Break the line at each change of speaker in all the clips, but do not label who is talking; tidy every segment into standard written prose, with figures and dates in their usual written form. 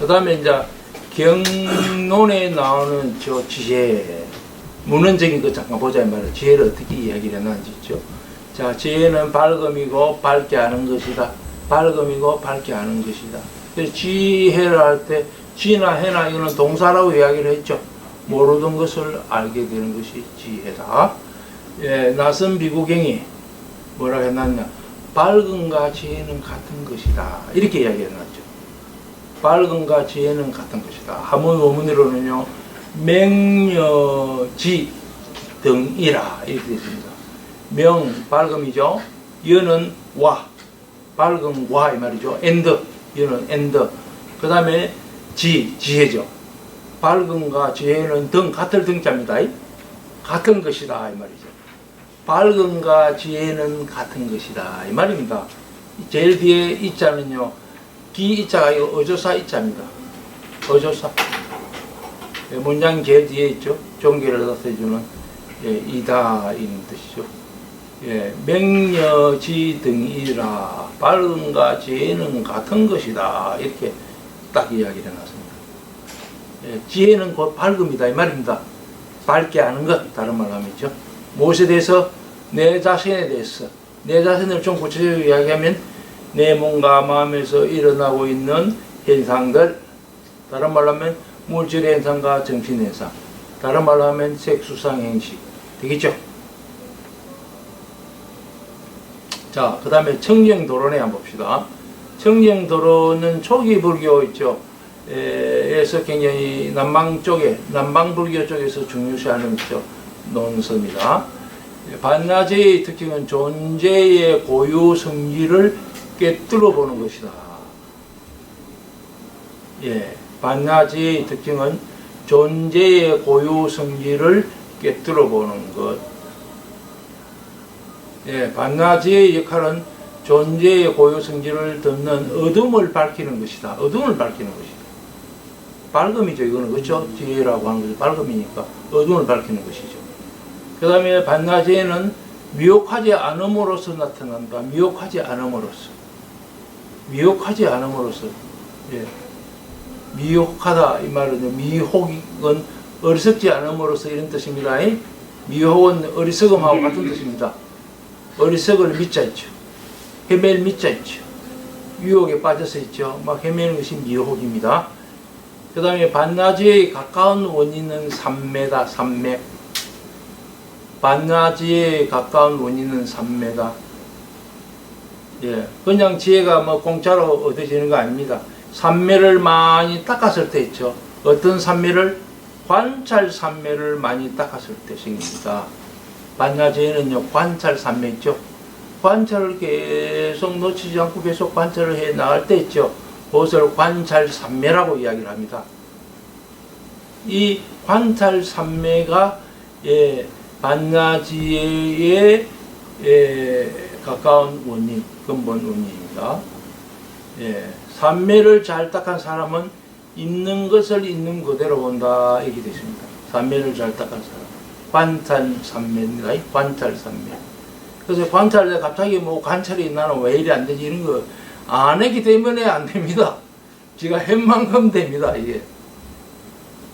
그 다음에 이제 경론에 나오는 저 지혜, 문헌적인 거 잠깐 보자 이 말이에요. 지혜를 어떻게 이야기를 해놨는지 있죠. 자, 지혜는 밝음이고 밝게 아는 것이다. 밝음이고 밝게 아는 것이다. 그래서 지혜를 할 때 지나 해나 이거는 동사라고 이야기를 했죠. 모르던 것을 알게 되는 것이 지혜다. 예, 낯선 비구경이 뭐라고 해놨냐. 밝음과 지혜는 같은 것이다. 이렇게 이야기해놨죠. 밝음과 지혜는 같은 것이다. 한문 원문으로는요. 명여지 등이라 이렇게 되어 있습니다. 명, 밝음이죠. 여는 와, 밝음 와 이 말이죠. 엔드, 여는 엔드. 그 다음에 지혜죠. 밝음과 지혜는 등, 같을 등자입니다. 같은 것이다 이 말이죠. 밝음과 지혜는 같은 것이다 이 말입니다. 제일 뒤에 이자는요. 기 이자가 이거 어조사 이자입니다. 어조사. 문장 제일 뒤에 있죠. 종교를 나타내주는 이다 이런 뜻이죠. 예, 명여지 등이라 밝음과 지혜는 같은 것이다 이렇게 딱 이야기를 해놨습니다. 예, 지혜는 곧 밝음이다 이 말입니다. 밝게 아는 것, 다른 말로 하면죠. 무엇에 대해서? 내 자신에 대해서. 내 자신을 좀 구체적으로 이야기하면 내 몸과 마음에서 일어나고 있는 현상들, 다른 말로 하면 물질의 현상과 정신 현상, 다른 말로 하면 색수상 행식 되겠죠. 자, 그 다음에 청정도론에 한번 봅시다. 청정도론은 초기 불교 있죠. 에서 굉장히 남방불교 쪽에서 중요시하는 논서입니다. 반나제의 특징은 존재의 고유 성질을 꿰뚫어 보는 것이다. 예, 반나제의 특징은 존재의 고유 성질을 꿰뚫어 보는 것. 예, 반나제의 역할은 존재의 고유 성질을 덮는 어둠을 밝히는 것이다. 어둠을 밝히는 것이다. 밝음이죠. 이거는 그렇죠. 지혜라고 하는 것이 밝음이니까 어둠을 밝히는 것이죠. 그 다음에 반나제는 미혹하지 않음으로써 나타난다. 미혹하지 않음으로써. 미혹하지 않음으로써. 예. 미혹하다 이 말은 미혹은 어리석지 않음으로써 이런 뜻입니다. 미혹은 어리석음하고 같은 뜻입니다. 어리석을 믿자 있죠. 헤맬 믿자 있죠. 유혹에 빠져서 있죠. 막 헤매는 것이 미혹입니다. 그 다음에 반나제에 가까운 원인은 삼매다. 삼매. 반나제에 가까운 원인은 삼매다. 예, 그냥 지혜가 뭐 공짜로 얻어지는 거 아닙니다. 삼매를 많이 닦았을 때 있죠. 어떤 삼매를? 관찰 삼매를 많이 닦았을 때 생깁니다. 반나제에는요, 관찰 삼매 있죠. 관찰을 계속 놓치지 않고 계속 관찰을 해 나갈 때 있죠. 그것을 관찰 삼매라고 이야기를 합니다. 이 관찰 삼매가 반나제에 가까운 원인, 근본 원인입니다. 삼매를 잘 닦은 사람은 있는 것을 있는 그대로 본다 이렇게 되어 있습니다. 삼매를 잘 닦은 사람. 관찰 삼매입니다. 관찰 삼매. 그래서 관찰에 갑자기 뭐 관찰이 나는 왜 이리 안 되지 이런 거 안 했기 때문에 안 됩니다. 지가 한 만큼 됩니다. 이게.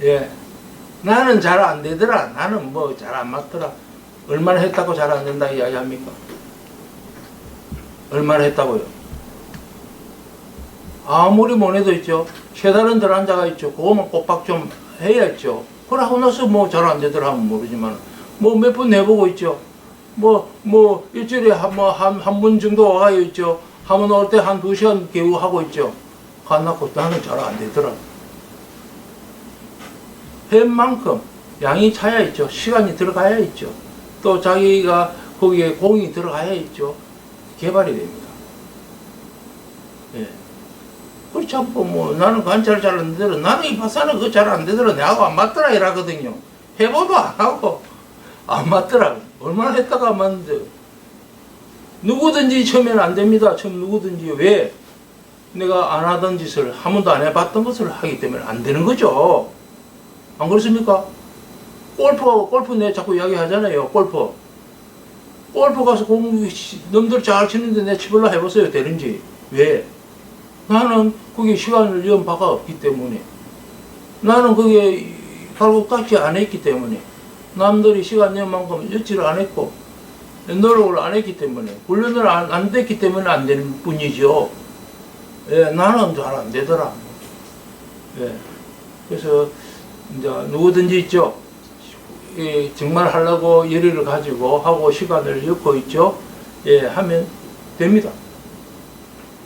예. 나는 잘 안 되더라. 나는 뭐 잘 안 맞더라. 얼마나 했다고 잘 안 된다 이야기합니까? 얼마나 했다고요? 아무리 못해도 있죠. 세 달은 덜 앉아가 있죠. 그거만 꼬박 좀 해야 있죠. 그러고 나서 뭐 잘 안 되더라 하면 모르지만 뭐 몇 번 내보고 있죠. 뭐 일주일에 한 번 정도 와가 있죠. 한 번 올 때 한 2시간 겨우 하고 있죠. 간나고 나는 잘 안 되더라. 횟만큼 양이 차야 있죠. 시간이 들어가야 있죠. 또 자기가 거기에 공이 들어가야 있죠. 개발이 됩니다. 예. 그렇지 않고 뭐 나는 관찰 잘 안 되더라. 나는 이 파사는 그거 잘 안 되더라. 내하고 안 맞더라 이러거든요. 해봐도 안 하고 안 맞더라. 얼마나 했다가 안 맞는데. 누구든지 처음에는 안 됩니다. 처음 누구든지. 왜? 내가 안 하던 짓을 한 번도 안 해봤던 것을 하기 때문에 안 되는 거죠. 안 그렇습니까? 골프 내 자꾸 이야기 하잖아요. 골프 가서 놈들 잘 치는데 내 치볼라 해보세요. 되는지. 왜? 나는 그게 시간을 연 바가 없기 때문에, 나는 그게 결국까지 안 했기 때문에, 남들이 시간 연 만큼 여지를 안 했고 노력을 안 했기 때문에, 훈련을 안 됐기 때문에 안 되는 뿐이죠. 예, 나는 잘 안 되더라. 예, 그래서 이제 누구든지 있죠. 정말 하려고 열의를 가지고 하고 시간을 엮고 있죠. 예, 하면 됩니다.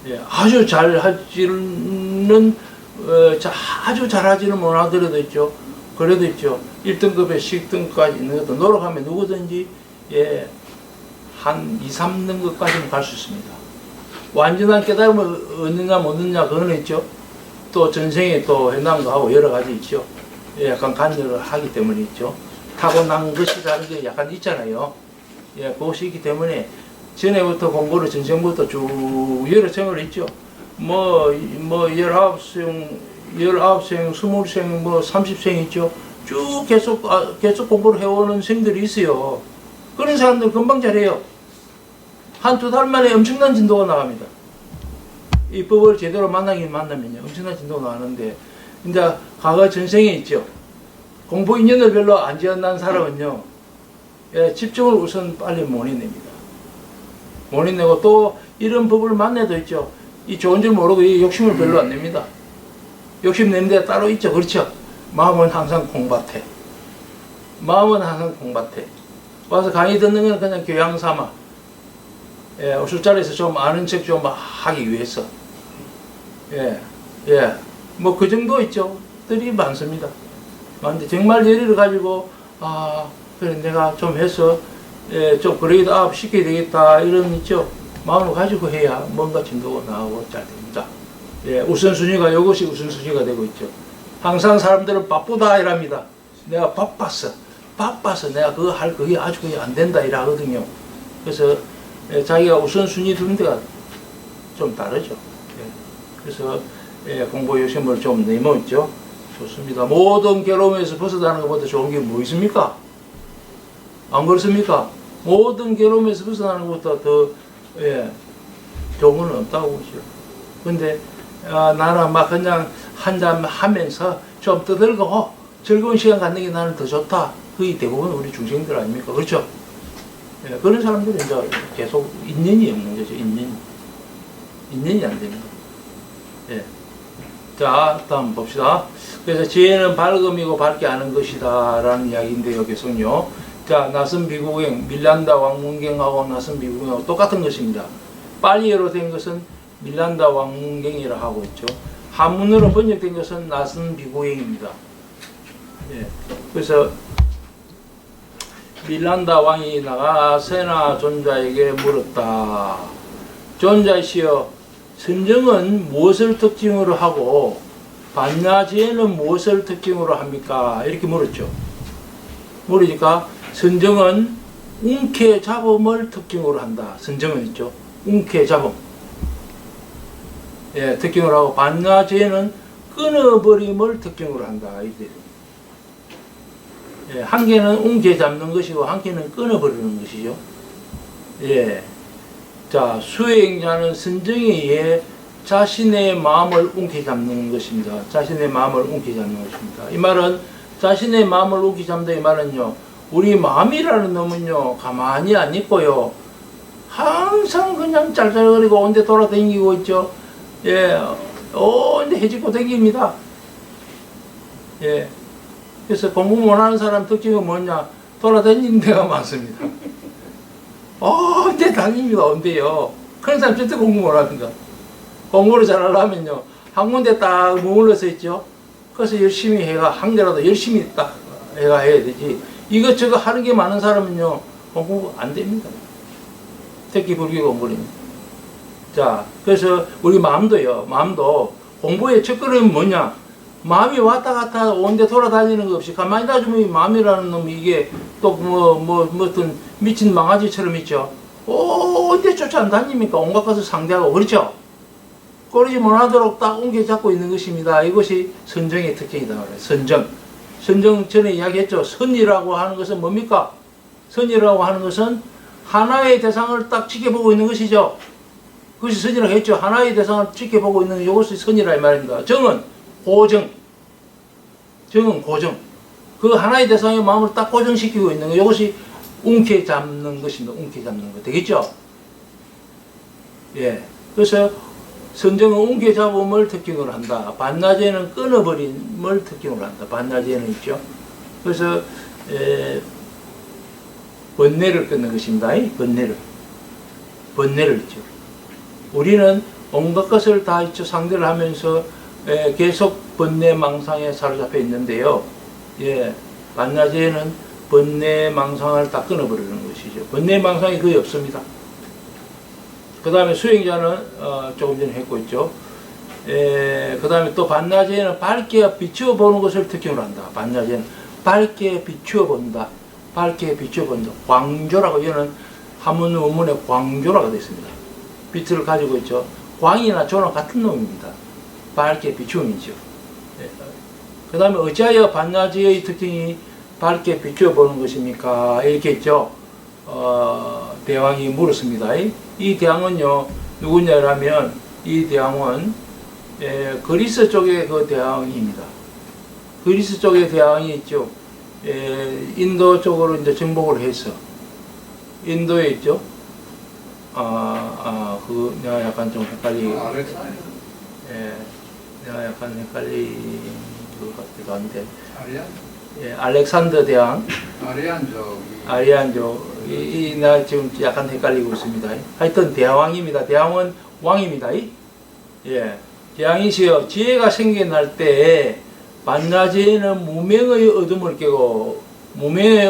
예, 아주 잘 하지는 아주 잘하지는 못하더라도 있죠. 그래도 있죠. 1등급에 10등급까지 있는 것도 노력하면 누구든지 예, 한 2, 3등급까지는 갈 수 있습니다. 완전한 깨달음을 얻느냐 못 얻느냐 그거는 있죠. 또 전생에 또 해난 거하고 여러 가지 있죠. 예, 약간 관여를 하기 때문에 있죠. 타고난 것이라는 게 약간 있잖아요. 예, 그것이 있기 때문에 전에부터 공부를 전생부터 쭉 여러 생을 했죠. 뭐 19생, 20생, 뭐 30생 있죠. 쭉 계속 공부를 해오는 생들이 있어요. 그런 사람들 금방 잘해요. 한두 달 만에 엄청난 진도가 나갑니다. 이 법을 제대로 만나면요. 엄청난 진도가 나가는데, 이제 과거 전생에 있죠. 공부 인연을 별로 안 지어난 사람은요, 예, 집중을 우선 빨리 못 해냅니다. 못 해내고 또 이런 법을 만나도 있죠. 이 좋은 줄 모르고 이 욕심을 별로 안 냅니다. 욕심 내는 데 따로 있죠. 그렇죠. 마음은 항상 공밭에. 마음은 항상 공밭에. 와서 강의 듣는 건 그냥 교양 삼아. 예, 술자리에서 좀 아는 척 좀 하기 위해서. 예, 예. 뭐 그 정도 있죠. 들이 많습니다. 근데 정말 예리를 가지고, 그래, 내가 좀 해서, 예, 좀 그레이드 업 시켜야 되겠다. 이런 있죠. 마음을 가지고 해야 뭔가 진도가 나오고 잘 됩니다. 예, 우선순위가 이것이 우선순위가 되고 있죠. 항상 사람들은 바쁘다 이랍니다. 내가 바빴어 내가 그게 아주 그게 안 된다 이러거든요. 그래서 예, 자기가 우선순위 두는 데가 좀 다르죠. 예, 그래서 예, 공부 욕심을 좀 내모있죠. 좋습니다. 모든 괴로움에서 벗어나는 것보다 좋은 게 뭐 있습니까? 안 그렇습니까? 모든 괴로움에서 벗어나는 것보다 더 예, 좋은 건 없다고 보죠. 근데 나는 막 그냥 한잔 하면서 좀 떠들고 즐거운 시간 갖는 게 나는 더 좋다. 그게 대부분 우리 중생들 아닙니까? 그렇죠? 예, 그런 사람들은 이제 계속 인연이 없는 거죠. 인연이 안 됩니다. 예. 자, 다음 봅시다. 그래서 지혜는 밝음이고 밝게 아는 것이다 라는 이야기인데요. 계속요. 자, 낯선 비구경, 밀란다 왕문경하고 낯선 비구경하고 똑같은 것입니다. 빨리어로 된 것은 밀란다 왕문경이라 하고 있죠. 한문으로 번역된 것은 낯선 비구경입니다. 예. 그래서 밀란다 왕이 나가 세나 존자에게 물었다. 존자시여, 선정은 무엇을 특징으로 하고 반야지혜는 무엇을 특징으로 합니까? 이렇게 물었죠. 물으니까 선정은 웅쾌잡음을 특징으로 한다. 선정은 있죠. 웅쾌잡음. 예, 특징으로 하고 반야지혜는 끊어버림을 특징으로 한다. 이게. 예, 한 개는 웅쾌 잡는 것이고 한 개는 끊어버리는 것이죠. 예. 자, 수행자는 선정에 의해 자신의 마음을 웅쾌 잡는 것입니다. 자신의 마음을 웅쾌 잡는 것입니다. 이 말은 자신의 마음을 웅쾌 잡는다 이 말은요. 우리 마음이라는 놈은요. 가만히 안 있고요. 항상 그냥 짤짤거리고 온데 돌아다니고 있죠. 예, 온데 해집고 다닙니다. 예. 그래서 공부 못하는 사람 특징은 뭐냐? 돌아다니는 데가 많습니다. 언제 다닙니다. 언제요? 그런 사람 절대 공부 못합니다. 공부를 잘하려면요. 한 군데 딱 머물러서 있죠. 그래서 열심히 해가 한 개라도 열심히 딱 해가 해야 되지. 이것저것 하는 게 많은 사람은요. 공부 안 됩니다. 특히 불교 공부는. 자, 그래서 우리 마음도요. 마음도 공부의 첫걸음은 뭐냐? 마음이 왔다 갔다 온데 돌아다니는 거 없이 가만히 놔주면 이 마음이라는 놈이 이게 또 어떤 미친 망아지처럼 있죠. 언제 쫓아 안 다닙니까? 온갖 것을 상대하고 그렇죠? 그러지 못하도록 딱 옮겨 잡고 있는 것입니다. 이것이 선정의 특징이다. 선정. 선정 전에 이야기했죠. 선이라고 하는 것은 뭡니까? 선이라고 하는 것은 하나의 대상을 딱 지켜보고 있는 것이죠. 그것이 선이라고 했죠. 하나의 대상을 지켜보고 있는 이것이 선이라 이 말입니다. 정은 고정. 정은 고정. 그 하나의 대상의 마음을 딱 고정시키고 있는 거. 이것이 움켜잡는 것입니다. 움켜잡는 거. 되겠죠? 예. 그래서 선정은 움켜잡음을 특징으로 한다. 반나제는 끊어버림을 특징으로 한다. 반나제는 있죠. 그래서 번뇌를 끊는 것입니다. 번뇌를 있죠. 우리는 온갖 것을 다 있죠. 상대를 하면서 계속 번뇌 망상에 사로잡혀 있는데요. 예, 반나제는 번뇌 망상을 다 끊어버리는 것이죠. 번뇌 망상이 거의 없습니다. 그 다음에 수행자는 조금 전에 했고 있죠. 그 다음에 또 반나제는 밝게 비추어 보는 것을 특징으로 한다. 반나제는 밝게 비추어 본다. 밝게 비추어 본다. 광조라고, 이거는 한문 원문에 광조라고 되어 있습니다. 빛을 가지고 있죠. 광이나 조랑 같은 놈입니다. 밝게 비추음이죠. 그 다음에 어찌하여 반나제의 특징이 밝게 비추어 보는 것입니까? 이렇게 있죠. 대왕이 물었습니다. 이 대왕은요, 누구냐라면, 이 대왕은 그리스 쪽의 그 대왕입니다. 그리스 쪽의 대왕이 있죠. 인도 쪽으로 이제 정복을 해서, 인도에 있죠. 내가 약간 좀 내가 약간 헷갈린 것 같기도 한데. 알렉산더 대왕. 아리안족. 내가 지금 약간 헷갈리고 있습니다. 하여튼 대왕입니다. 대왕은 왕입니다. 예. 대왕이시여, 지혜가 생겨날 때, 반나제는 무명의 어둠을 깨고, 무명의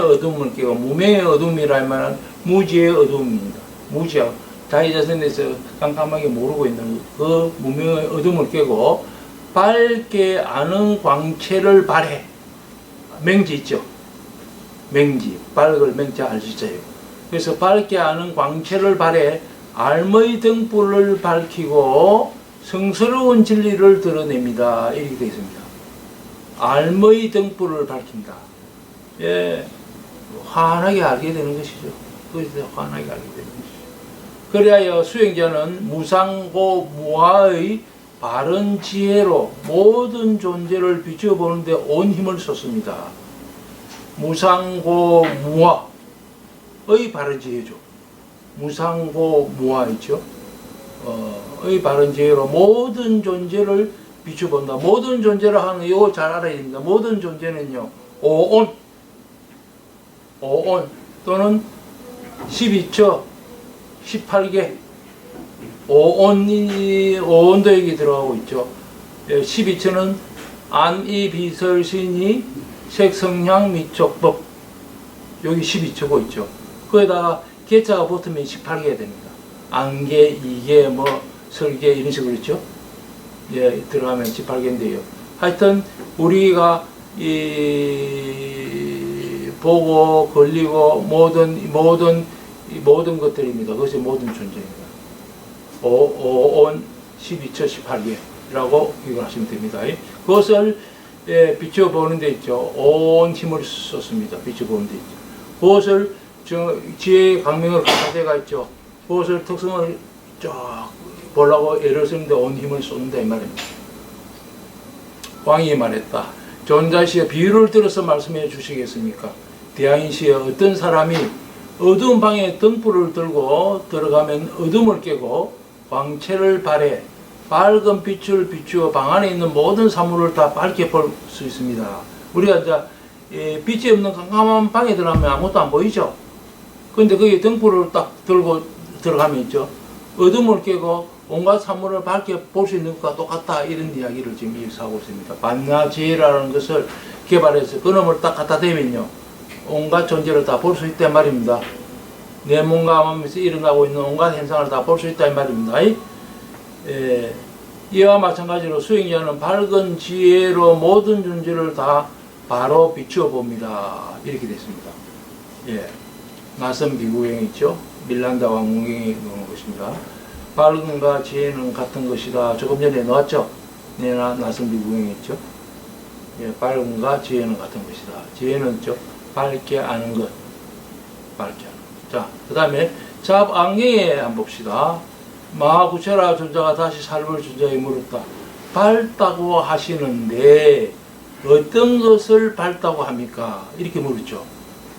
어둠이라면 무지의 어둠입니다. 무지하고, 자기 자신에 대해서 깜깜하게 모르고 있는 그 무명의 어둠을 깨고, 밝게 아는 광채를 발해. 맹지 있죠. 맹지, 밝을 맹자 알지자요. 그래서 밝게 아는 광채를 발해 알의 등불을 밝히고 성스러운 진리를 드러냅니다. 이렇게 되어 있습니다. 알의 등불을 밝힌다. 예, 환하게 알게 되는 것이죠. 그래서 환하게 알게 되는 것이죠. 그리하여 수행자는 무상고 무아의 바른 지혜로 모든 존재를 비춰보는데 온 힘을 쏟습니다. 무상고 무아의 바른 지혜죠. 무상고 무아이죠. 의 바른 지혜로 모든 존재를 비춰본다. 모든 존재를 하는 이거 잘 알아야 됩니다. 모든 존재는요, 오온 또는 12처 18개 오온도 여기 들어가고 있죠. 12처는 안이비설신이 색성향 미촉법, 여기 12처고 있죠. 거기다가 개자가 붙으면 18개가 됩니다. 안개, 이개, 설개 이런 식으로 있죠. 예, 들어가면 18개인데요. 하여튼 우리가 보고 걸리고 모든 것들입니다. 그것이 모든 존재입니다. 오온 12처 18개라고 기억하시면 됩니다. 그것을 비춰보는 데 있죠. 온 힘을 쏟습니다. 비춰보는 데 있죠. 그것을 지혜의 강명을 갖다 대가 있죠. 그것을 특성을 쫙 보려고 애를 쓰는데 온 힘을 쏟는다 이 말입니다. 왕이 말했다. 존자시여 비유를 들어서 말씀해 주시겠습니까? 대왕이시여 어떤 사람이 어두운 방에 등불을 들고 들어가면 어둠을 깨고 광채를 발해 밝은 빛을 비추어 방 안에 있는 모든 사물을 다 밝게 볼 수 있습니다. 우리가 이제 빛이 없는 깜깜한 방에 들어가면 아무것도 안 보이죠. 그런데 거기 등불을 딱 들고 들어가면 있죠. 어둠을 깨고 온갖 사물을 밝게 볼 수 있는 것과 똑같다. 이런 이야기를 지금 여기서 하고 있습니다. 반나지혜라는 것을 개발해서 그놈을 딱 갖다 대면요, 온갖 존재를 다 볼 수 있단 말입니다. 내 몸과 마음에서 일어나고 있는 온갖 현상을 다 볼 수 있단 말입니다. 이와 마찬가지로 수행자는 밝은 지혜로 모든 존재를 다 바로 비추어 봅니다. 이렇게 됐습니다. 예, 나선 비구행 있죠. 밀란다 왕궁행이 나오는 것입니다. 밝음과 지혜는 같은 것이다. 조금 전에 나왔죠. 네, 나선 비구행이 있죠. 예, 밝음과 지혜는 같은 것이다. 지혜는 밝게 아는 것, 밝게 아는 것. 자, 그 다음에 잡안경에 한번 봅시다. 마구체라 존자가 다시 삶을 존자에 물었다. 밝다고 하시는데 어떤 것을 밝다고 합니까? 이렇게 물었죠.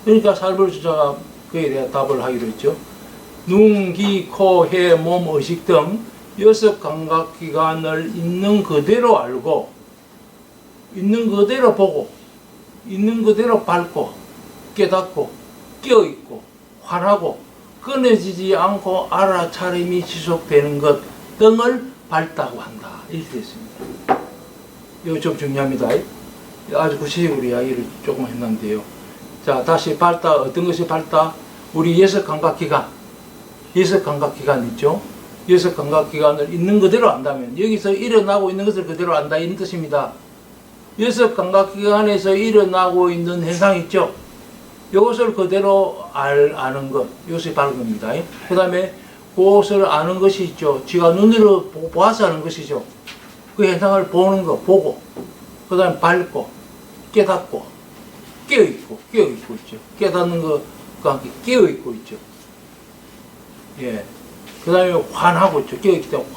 그러니까 삶을 존자가 그에 대한 답을 하기로 했죠. 눈, 귀, 코, 해, 몸, 의식 등 6 감각기관을 있는 그대로 알고 있는 그대로 보고 있는 그대로 밟고 깨닫고 깨어있고 환하고 끊어지지 않고 알아차림이 지속되는 것 등을 밝다고 한다. 이렇게 됐습니다. 이거 좀 중요합니다. 아주 구체적으로 이야기를 조금 했는데요. 자, 다시 밝다. 어떤 것이 밝다? 우리 6 감각기관 6 감각기관 있죠? 6 감각기관을 있는 그대로 안다면 여기서 일어나고 있는 것을 그대로 안다 이런 뜻입니다. 6 감각기관에서 일어나고 있는 현상 있죠? 이것을 그대로 아는 것, 이것이 바른 겁니다. 그 다음에 그것을 아는 것이 있죠. 지가 눈으로 보아서 아는 것이죠. 그 현상을 보는 거, 보고, 그 다음에 밟고, 깨닫고, 깨어있고 있죠. 깨닫는 것과 함께 깨어있고 있죠. 예. 그 다음에 환하고 있죠. 깨어있기 때문에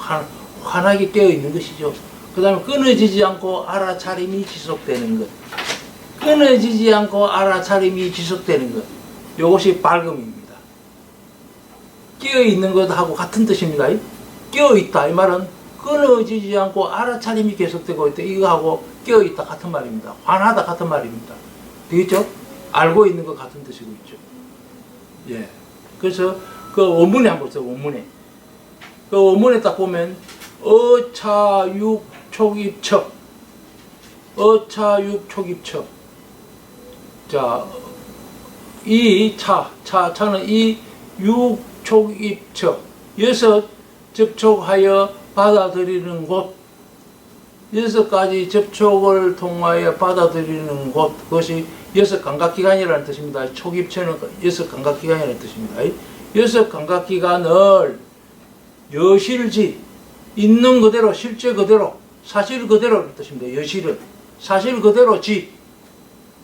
환하게 깨어있는 것이죠. 그 다음에 끊어지지 않고 알아차림이 지속되는 것. 끊어지지 않고 알아차림이 지속되는 것. 이것이 밝음입니다. 깨어있는 것하고 같은 뜻입니다. 깨어있다. 이 말은 끊어지지 않고 알아차림이 계속되고 있다. 이거하고 깨어있다 같은 말입니다. 환하다 같은 말입니다. 되겠죠? 알고 있는 것 같은 뜻이고 있죠. 예. 그래서 그 원문에 한번 보세요. 원문에. 그 원문에 딱 보면 어차육촉입처 어차육촉입처. 자, 이 차는 이 육촉입처 6 접촉하여 받아들이는 곳 6가지 접촉을 통하여 받아들이는 곳 그것이 6 감각기관이라는 뜻입니다. 촉입처는 6 감각기관이라는 뜻입니다. 6 감각기관을 여실지 있는 그대로 실제 그대로 사실 그대로라는 뜻입니다. 여실은 사실 그대로 지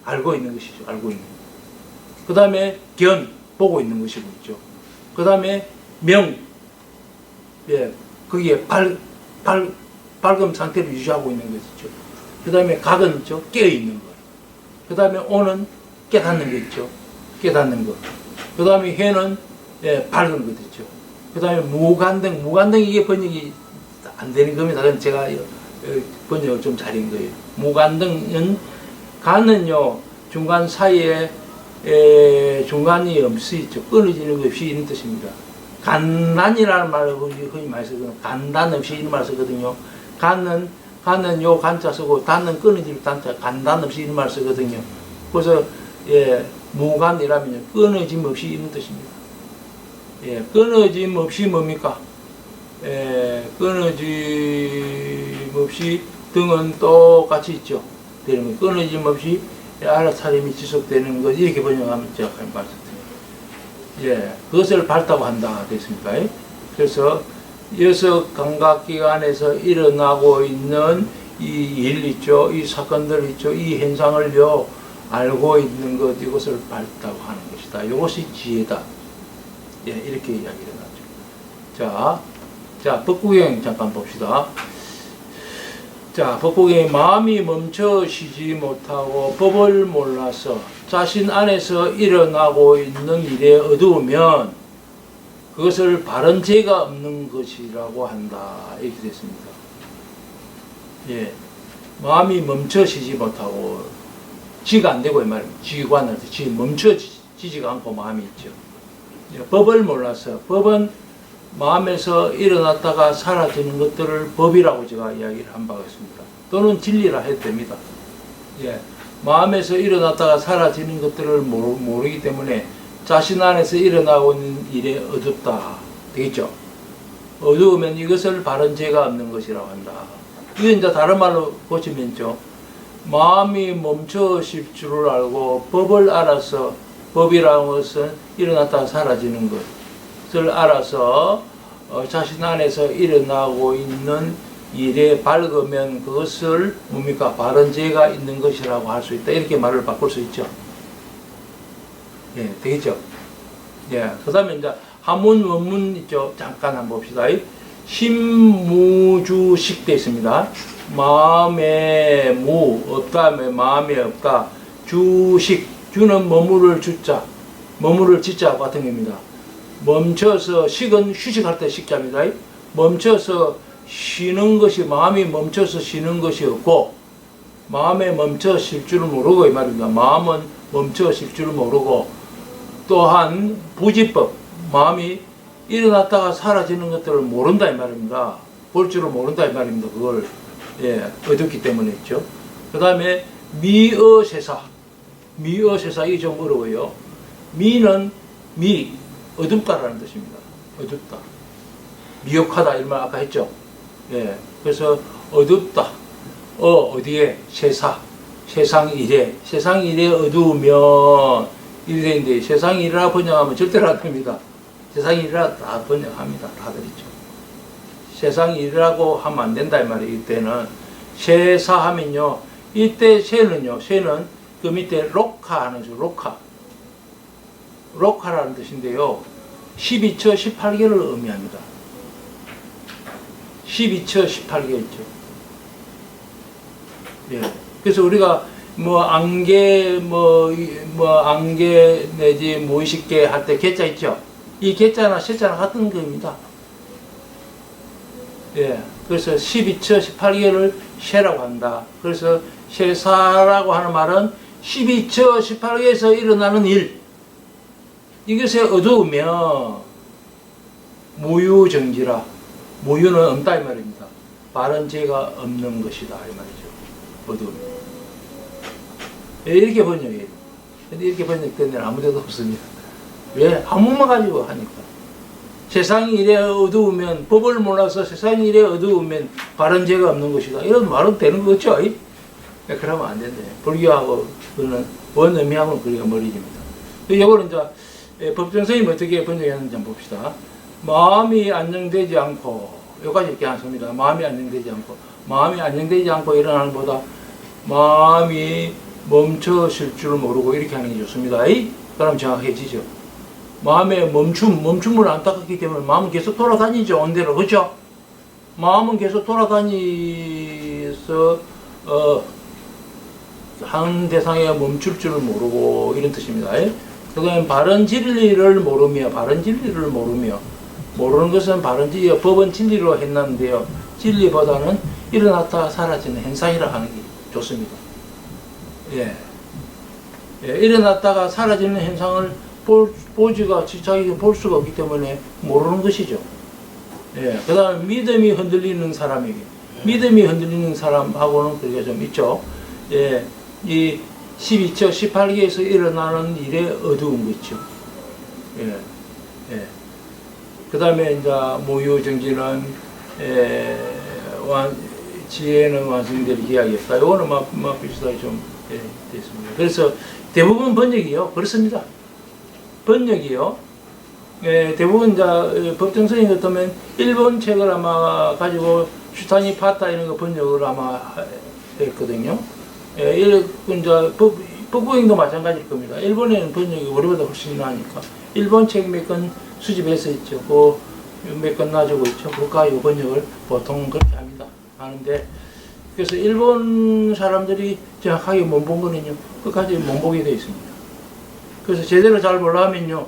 알고 있는 것이죠. 알고 있는. 그 다음에 견 보고 있는 것이고 있죠. 그 다음에 명 예 거기에 밝음 상태를 유지하고 있는 것이죠. 그 다음에 각은 있죠. 깨어 있는 것. 그 다음에 오는 깨닫는 것 있죠. 깨닫는 것. 그 다음에 해는 예, 밝은 것 있죠. 그 다음에 무간등 이게 번역이 안 되는 겁니다. 그건 제가 번역을 좀 잘한 거예요. 무간등은 간은요 중간 사이에 중간이 없이 있죠. 끊어지는 것 없이 이런 뜻입니다. 간단이라는 말을 흔히 많이 쓰거든요. 간단 없이 이런 말을 쓰거든요. 간은 요 간자 쓰고 단은 끊어질 단자 간단 없이 이런 말을 쓰거든요. 그래서 예, 무간이라면 끊어짐 없이 이런 뜻입니다. 예, 끊어짐 없이 뭡니까? 끊어짐 없이 등은 똑같이 있죠. 되는 거. 끊어짐 없이 알아차림이 지속되는 것 이렇게 번역하면 제가 말씀드립니다. 예, 그것을 밝다고 한다 됐습니다. 그래서 6 감각기관에서 일어나고 있는 이 일 있죠, 이 사건들 있죠, 이 현상을요 알고 있는 것 이것을 밝다고 하는 것이다. 이것이 지혜다. 예, 이렇게 이야기를 하죠. 자, 법구경 잠깐 봅시다. 자, 법구경에 마음이 멈춰 쉬지 못하고 법을 몰라서 자신 안에서 일어나고 있는 일에 어두우면 그것을 바른 죄가 없는 것이라고 한다. 이렇게 됐습니다. 예, 마음이 멈춰 쉬지 못하고 지가 안 되고 이 말입니다. 지관할 때 지 멈춰지지가 않고 마음이 있죠. 예, 법을 몰라서 법은 마음에서 일어났다가 사라지는 것들을 법이라고 제가 이야기를 한 바가 있습니다. 또는 진리라 해도 됩니다. 예, 마음에서 일어났다가 사라지는 것들을 모르기 때문에 자신 안에서 일어나고 있는 일에 어둡다. 되겠죠? 어두우면 이것을 바른 죄가 없는 것이라고 한다. 이건 이제 다른 말로 고치면죠. 마음이 멈춰질 줄을 알고 법을 알아서 법이라는 것은 일어났다가 사라지는 것을 알아서 자신 안에서 일어나고 있는 일에 밝으면 그것을 뭡니까? 바른 죄가 있는 것이라고 할 수 있다. 이렇게 말을 바꿀 수 있죠. 예, 되겠죠? 예, 그 다음에 이제 한문, 원문 있죠? 잠깐 한번 봅시다. 신무주식 되어 있습니다. 마음에 무 없다, 마음에 없다. 주식, 주는 머무를 주자, 머무를 지자 같은 겁니다. 멈춰서, 식은 휴식할 때 식자입니다. 멈춰서 쉬는 것이, 마음이 멈춰서 쉬는 것이 없고, 마음에 멈춰 쉴 줄을 모르고 이 말입니다. 마음은 멈춰 쉴 줄을 모르고, 또한 부지법, 마음이 일어났다가 사라지는 것들을 모른다 이 말입니다. 볼 줄을 모른다 이 말입니다. 그걸 어둡기 때문에 있죠. 그 다음에 미어세사, 미어세사 이게 좀 어려워요. 미는 어둡다라는 뜻입니다. 어둡다, 미혹하다 이런 말 아까 했죠. 그래서 어둡다. 어디에 세사, 세상 이래, 세상 이래 어두우면 이래인데 세상 이래라 번역하면 절대로 안 됩니다. 세상 일이라 다 번역합니다. 다들 있죠. 세상 일이라고 하면 안 된다 이 말이에요. 이때는 세사하면요. 이때 세는요. 세는 그 밑에 로카 하는 거 로카. 로카라는 뜻인데요. 12처 18개를 의미합니다. 12처 18개 있죠. 그래서 우리가 안개 안개 내지 무의식계 할 때 개자 있죠. 이 개자나 세자나 같은 겁니다. 그래서 12처 18개를 세라고 한다. 그래서 세사라고 하는 말은 12처 18개에서 일어나는 일, 이것에 어두우면 무유정지라, 무유는 없다 이 말입니다. 바른 죄가 없는 것이다 이 말이죠. 어두우면. 이렇게 번역해요. 근데 이렇게 번역된 데는 아무 데도 없습니다. 왜? 한문만 가지고 하니까. 세상이 이래 어두우면, 법을 몰라서 세상이 이래 어두우면 바른 죄가 없는 것이다. 이런 말은 되는 거죠? 그러면 안 된대. 불교하고 그는 원의미하고는 거리가 멀어집니다. 이거는 이제 법정선생님이 어떻게 번역했는지 한번 봅시다. 마음이 안정되지 않고, 여기까지 이렇게 하십니다. 마음이 안정되지 않고, 마음이 안정되지 않고 일어나는 보다 마음이 멈춰 쉴 줄 모르고 이렇게 하는 게 좋습니다. 그럼 정확해지죠. 마음의 멈춤을 안타깝기 때문에 마음은 계속 돌아다니죠. 온대로. 그렇죠? 마음은 계속 돌아다니서 한 대상에 멈출 줄을 모르고 이런 뜻입니다. 그다음에 바른 진리를 모르며, 모르는 것은 바른 진리, 법은 진리로 했는데요. 진리보다는 일어났다가 사라지는 현상이라 하는 게 좋습니다. 일어났다가 사라지는 현상을 자기가 볼 수가 없기 때문에 모르는 것이죠. 그 다음에 믿음이 흔들리는 사람에게, 믿음이 흔들리는 사람하고는 그게 좀 있죠. 이 12처 18개에서 일어나는 일에 어두운 거 있죠. 그 다음에 이제 무유정지는 지혜는 완성될 기약이었다. 이거는 비슷하게 좀 됐습니다. 그래서 대부분 번역이요 그렇습니다. 번역이요. 대부분 이제 법정선생 같으면 일본 책을 아마 가지고 슈타니 파타 이런 거 번역을 아마 했거든요. 이제 법구행도 마찬가지일 겁니다. 일본에는 번역이 우리보다 훨씬 나으니까 일본 책 몇 권 수집해서 있죠. 그 몇 권 놔주고 있죠. 그거 가지고 번역을 보통 그렇게 합니다. 하는데 그래서 일본 사람들이 정확하게 못 본 거는요, 끝까지 못 보게 되어 있습니다. 그래서 제대로 잘 보려면요,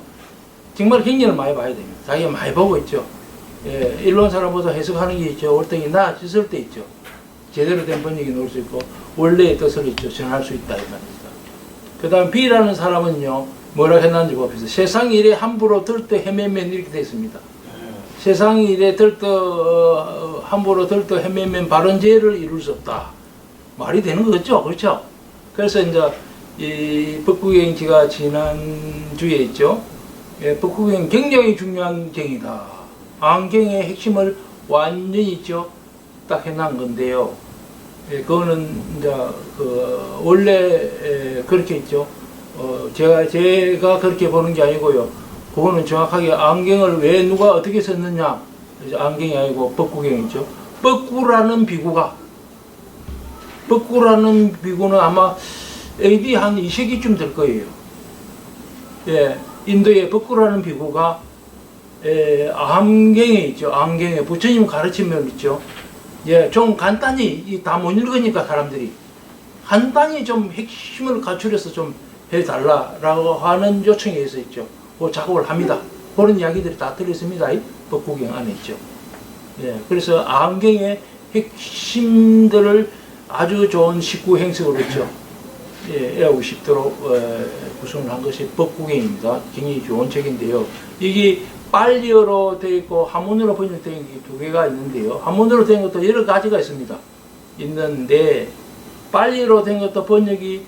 정말 경전을 많이 봐야 됩니다. 자기가 많이 보고 있죠. 일본 사람보다 해석하는 게 있죠. 월등히 나아졌을 때 있죠. 제대로 된 번역이 나올 수 있고, 원래의 뜻을 있죠. 전할 수 있다, 이 말입니다. 그 다음 B라는 사람은요, 뭐라고 했는지 봅시다. 세상이 이래 함부로 들떠 헤매면 이렇게 되어 있습니다. 세상이 이래 함부로 들떠 헤매면 바른 죄를 이룰 수 없다. 말이 되는 거죠. 그렇죠? 그래서 이제 이 법구경지가 지난주에 있죠. 법구경 경영이 중요한 경이다. 안경의 핵심을 완전히 있죠. 딱 해놓은 건데요. 그거는 이제 원래 그렇게 있죠. 제가 그렇게 보는 게 아니고요. 그거는 정확하게 안경을 왜 누가 어떻게 썼느냐. 안경이 아니고 법구경이죠. 법구라는 비구는 아마 AD 한 2세기쯤 될 거예요. 인도의 법구라는 비구가 암경에 있죠. 암경에 부처님 가르침을 있죠. 예, 좀 간단히 다 못 읽으니까 사람들이 간단히 좀 핵심을 갖추려서 좀 해달라라고 하는 요청에 의해서 있죠. 그 작업을 합니다. 그런 이야기들이 다 들어있습니다. 이 법구경 안에 있죠. 예, 그래서 암경의 핵심들을 아주 좋은 식구 행석으로 있죠. 예, 애하고 싶도록 구성을 한 것이 법구경입니다. 굉장히 좋은 책인데요. 이게 빨리어로 되어 있고 한문으로 번역되어 있는 게 두 개가 있는데요. 한문으로 된 것도 여러 가지가 있습니다. 있는데 빨리어로 된 것도 번역이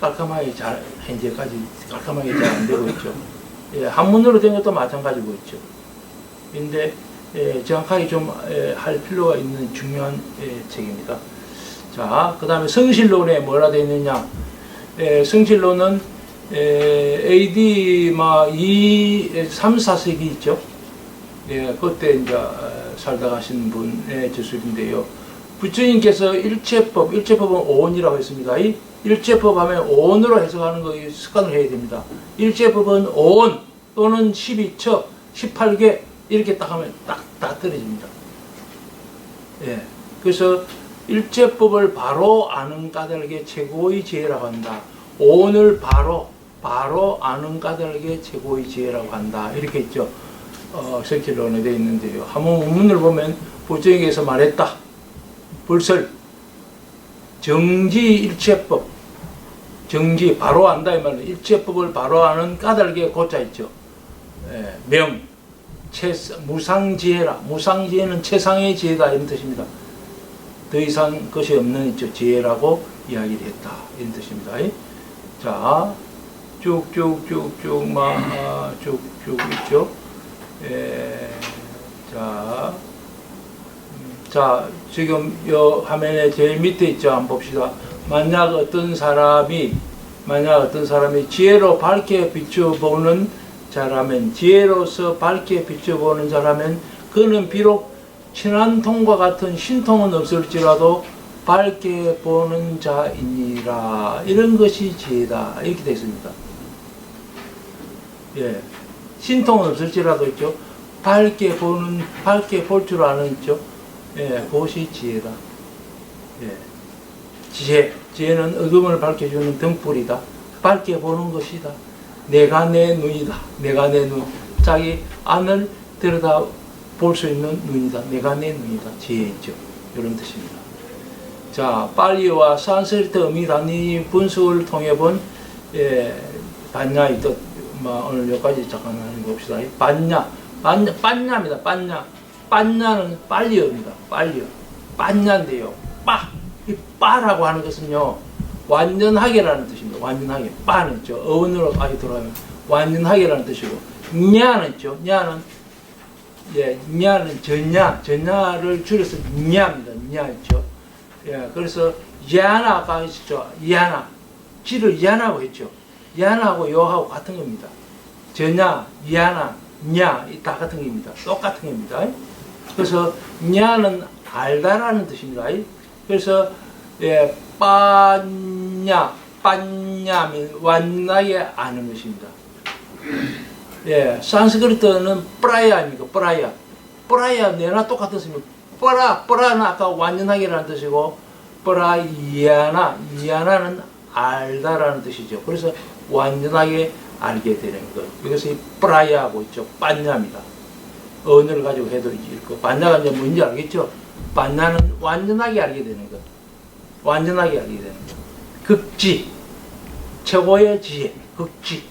깔끔하게 잘 현재까지 깔끔하게 잘 안 되고 있죠. 예, 한문으로 된 것도 마찬가지고 있죠. 근데 정확하게 좀 할 필요가 있는 중요한 책입니다. 자, 그 다음에 성실론에 뭐라 되어 있느냐. 성실론은 AD 3, 4세기 있죠. 예, 그때 이제 살다 가신 분의 저술인데요. 부처님께서 일체법은 오온이라고 했습니다. 이 일체법 하면 오온으로 해석하는 거 습관을 해야 됩니다. 일체법은 오온 또는 12척, 18개 이렇게 딱 하면 딱 떨어집니다. 예, 그래서 일체법을 바로 아는 까닭에 최고의 지혜라고 한다. 오온을 바로 아는 까닭에 최고의 지혜라고 한다. 이렇게 있죠. 성실론에 되어 있는데요. 한번 원문을 보면 부처님께서 말했다. 불설 정지 일체법, 정지 바로 안다 이 말은 일체법을 바로 아는 까닭에 고자 있죠. 명 무상지혜라. 무상지혜는 최상의 지혜다 이런 뜻입니다. 더 이상 것이 없는 있죠. 지혜라고 이야기를 했다 이런 뜻입니다. 자, 쭉쭉 있죠. 자, 지금 요 화면에 제일 밑에 있죠. 한번 봅시다. 만약 어떤 사람이 지혜로 밝게 비춰보는 자라면, 지혜로서 밝게 비춰보는 자라면 그는 비록 친한 통과 같은 신통은 없을지라도 밝게 보는 자이니라. 이런 것이 지혜다. 이렇게 되어 있습니다. 예, 신통은 없을지라도 있죠. 밝게 볼 줄 아는 있죠. 예, 그것이 지혜다. 예, 지혜는 어둠을 밝혀주는 등불이다. 밝게 보는 것이다. 내가 내 눈이다. 내가 내 눈. 자기 안을 들여다 볼 수 있는 눈이다. 내가 내 눈이다. 지혜 있죠. 이런 뜻입니다. 자, 빨리와 산스리트 의미단위 분석을 통해 본 반야의 뜻. 오늘 여기까지 잠깐 봅시다. 반야입니다. 반야는 빨리어입니다. 반야인데요. 이 빠라고 하는 것은요, 완전하게라는 뜻입니다. 완전하게. 빠는 있죠. 어원으로 아주 들어가면 완전하게라는 뜻이고, 냐는 있죠. 냐는 전야를 줄여서 냐입니다. 냐 있죠. 예, 그래서 야나 아까 했죠. 야나. 지를 야나고 했죠. 야나하고 요하고 같은 겁니다. 전야, 야나, 냐, 다 같은 겁니다. 똑같은 겁니다. 그래서 냐는 알다라는 뜻입니다. 그래서 빠냐면 완전하게 아는 것입니다. 산스크리트는 프라야입니까? 프라야 내나 똑같은 뜻입니다. 프라는 아까 완전하게라는 뜻이고, 이야나는 알다라는 뜻이죠. 그래서 완전하게 알게 되는 것. 이것이 프라야하고 있죠. 빠냐입니다. 언어를 가지고 해도 읽고, 빠냐가 이제 뭔지 알겠죠? 빠냐는 완전하게 알게 되는 것. 완전하게 알게 되는 것. 극지. 최고의 지혜. 극지.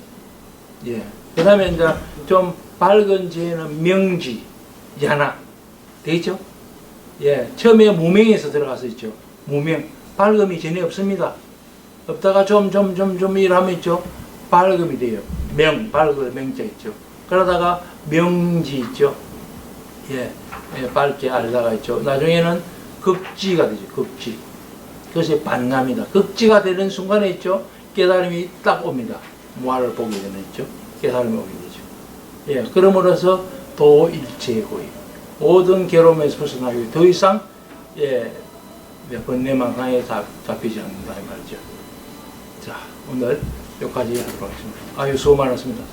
예. 그 다음에 이제 좀 밝은 지혜는 명지. 야나. 되겠죠? 예. 처음에 무명에서 들어가서 있죠. 무명. 밝음이 전혀 없습니다. 없다가 좀 일하면 있죠. 밝음이 돼요. 밝을 명자 있죠. 그러다가 명지 있죠. 밝게 알다가 있죠. 나중에는 극지가 되죠. 극지. 그것이 반야입니다. 극지가 되는 순간에 있죠. 깨달음이 딱 옵니다. 무아를 보게 되는 있죠. 깨달음이 오게 되죠. 그러므로서 도일체고의 모든 괴로움에서 벗어나기 더 이상 번뇌망상에 잡히지 않는다 이 말이죠. 자, 오늘 여기까지 하도록 하겠습니다. 수고 많았습니다.